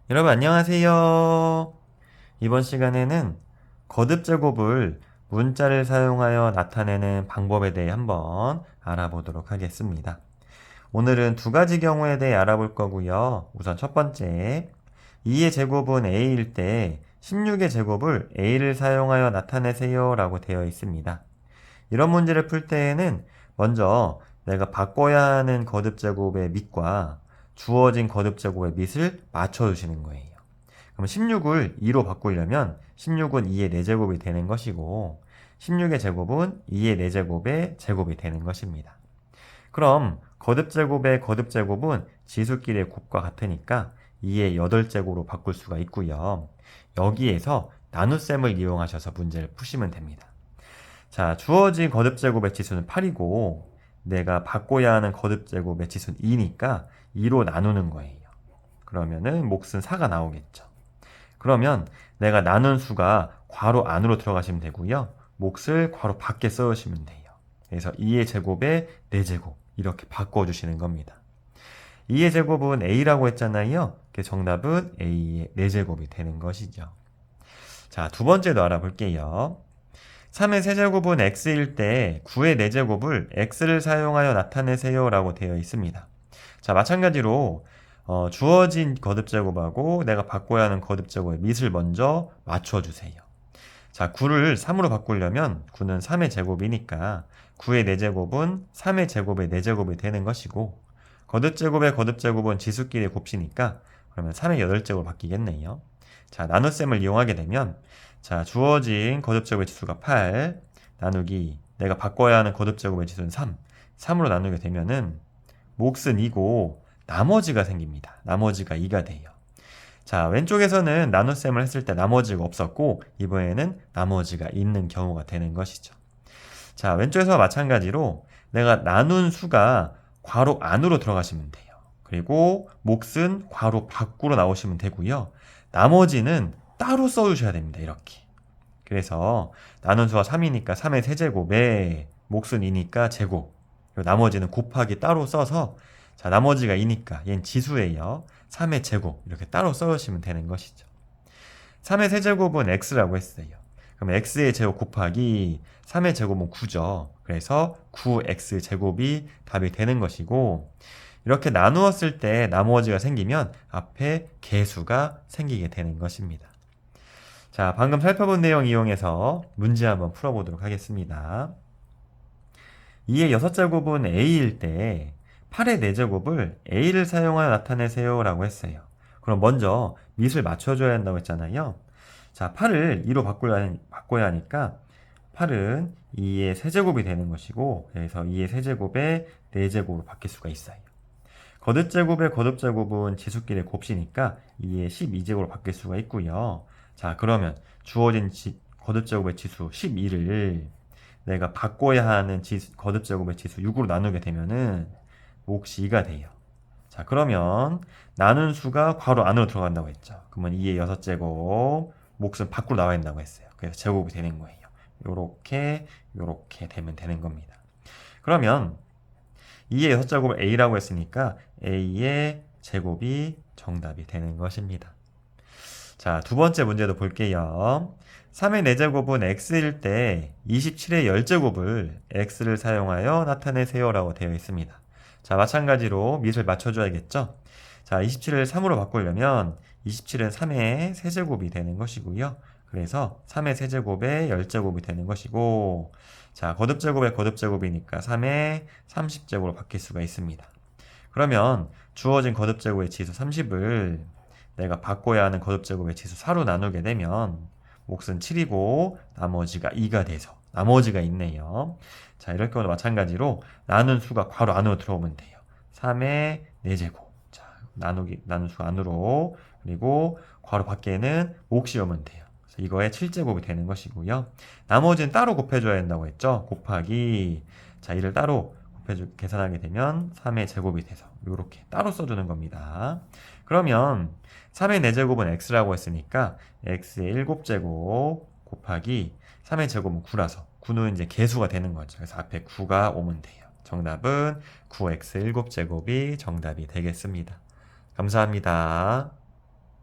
여러분 안녕하세요. 이번 시간에는 거듭제곱을 문자를 사용하여 나타내는 방법에 대해 한번 알아보도록 하겠습니다. 오늘은 두 가지 경우에 대해 알아볼 거고요. 우선 첫 번째, 2의 제곱은 a일 때 16의 제곱을 a를 사용하여 나타내세요 라고 되어 있습니다. 이런 문제를 풀 때에는 먼저 내가 바꿔야 하는 거듭제곱의 밑과 주어진 거듭제곱의 밑을 맞춰주시는 거예요. 그럼 16을 2로 바꾸려면 16은 2의 4제곱이 되는 것이고 16의 제곱은 2의 4제곱의 제곱이 되는 것입니다. 그럼 거듭제곱의 거듭제곱은 지수끼리의 곱과 같으니까 2의 8제곱으로 바꿀 수가 있고요. 여기에서 나눗셈을 이용하셔서 문제를 푸시면 됩니다. 자, 주어진 거듭제곱의 치수는 8이고 내가 바꿔야 하는 거듭제곱의 치수는 2니까 2로 나누는 거예요. 그러면은 몫은 4가 나오겠죠. 그러면 내가 나눈 수가 괄호 안으로 들어가시면 되고요. 몫을 괄호 밖에 써주시면 돼요. 그래서 2의 제곱에 4제곱 이렇게 바꿔주시는 겁니다. 2의 제곱은 a라고 했잖아요. 그래서 정답은 a의 4제곱이 되는 것이죠. 자, 두 번째도 알아볼게요. 3의 세제곱은 x일 때 9의 4제곱을 x를 사용하여 나타내세요 라고 되어 있습니다. 자, 마찬가지로 주어진 거듭제곱하고 내가 바꿔야 하는 거듭제곱의 밑을 먼저 맞춰주세요. 자, 9를 3으로 바꾸려면 9는 3의 제곱이니까 9의 4제곱은 3의 제곱의 4제곱이 되는 것이고 거듭제곱의 거듭제곱은 지수끼리의 곱이니까 그러면 3의 8제곱 바뀌겠네요. 자, 나눗셈을 이용하게 되면 자, 주어진 거듭제곱의 지수가 8 나누기 내가 바꿔야 하는 거듭제곱의 지수는 3으로 나누게 되면은 몫은 2고 나머지가 생깁니다. 나머지가 2가 돼요. 자, 왼쪽에서는 나눗셈을 했을 때 나머지가 없었고 이번에는 나머지가 있는 경우가 되는 것이죠. 자, 왼쪽에서 마찬가지로 내가 나눈 수가 괄호 안으로 들어가시면 돼요. 그리고 몫은 괄호 밖으로 나오시면 되고요. 나머지는 따로 써주셔야 됩니다. 이렇게. 그래서 나눈 수가 3이니까 3의 세제곱에 몫은 2니까 제곱. 그리고 나머지는 곱하기 따로 써서 자, 나머지가 2니까 얘는 지수예요. 3의 제곱 이렇게 따로 써주시면 되는 것이죠. 3의 세제곱은 x라고 했어요. 그럼 x의 제곱 곱하기 3의 제곱은 9죠. 그래서 9x 제곱이 답이 되는 것이고 이렇게 나누었을 때 나머지가 생기면 앞에 개수가 생기게 되는 것입니다. 자, 방금 살펴본 내용 이용해서 문제 한번 풀어보도록 하겠습니다. 2의 6제곱은 a일 때 8의 4제곱을 a를 사용하여 나타내세요 라고 했어요. 그럼 먼저 밑을 맞춰줘야 한다고 했잖아요. 자, 8을 2로 바꿔야 하니까 8은 2의 세제곱이 되는 것이고 그래서 2의 세제곱에 4제곱으로 바뀔 수가 있어요. 거듭제곱의 거듭제곱은 지수끼리의 곱이니까 2의 12제곱으로 바뀔 수가 있고요. 자, 그러면 주어진 거듭제곱의 지수 12를 내가 바꿔야 하는 거듭제곱의 지수 6으로 나누게 되면은 몫이 2가 돼요. 자, 그러면 나눈 수가 괄호 안으로 들어간다고 했죠. 그러면 2의 6제곱 몫은 밖으로 나와야 된다고 했어요. 그래서 제곱이 되는 거예요. 요렇게 되면 되는 겁니다. 그러면 2의 6제곱을 a라고 했으니까 a의 제곱이 정답이 되는 것입니다. 자, 두 번째 문제도 볼게요. 3의 4제곱은 x일 때 27의 10제곱을 x를 사용하여 나타내세요 라고 되어 있습니다. 자, 마찬가지로 밑을 맞춰줘야겠죠. 자, 27을 3으로 바꾸려면 27은 3의 세제곱이 되는 것이고요. 그래서 3의 세제곱에 10제곱이 되는 것이고 자, 거듭제곱의 거듭제곱이니까 3의 30제곱으로 바뀔 수가 있습니다. 그러면 주어진 거듭제곱의 지수 30을 내가 바꿔야 하는 거듭제곱의 지수 4로 나누게 되면 몫은 7이고 나머지가 2가 돼서 나머지가 있네요. 자, 이럴 경우도 마찬가지로 나눈 수가 괄호 안으로 들어오면 돼요. 3의 4제곱. 자, 나눈 수 안으로 그리고 괄호 밖에는 몫이 오면 돼요. 그래서 이거에 7제곱이 되는 것이고요. 나머지는 따로 곱해줘야 된다고 했죠. 곱하기 자, 이를 따로 계산하게 되면 3의 제곱이 돼서 이렇게 따로 써주는 겁니다. 그러면 3의 4제곱은 x라고 했으니까 x의 7제곱 곱하기 3의 제곱은 9라서 9는 이제 개수가 되는 거죠. 그래서 앞에 9가 오면 돼요. 정답은 9x 7제곱이 정답이 되겠습니다. 감사합니다.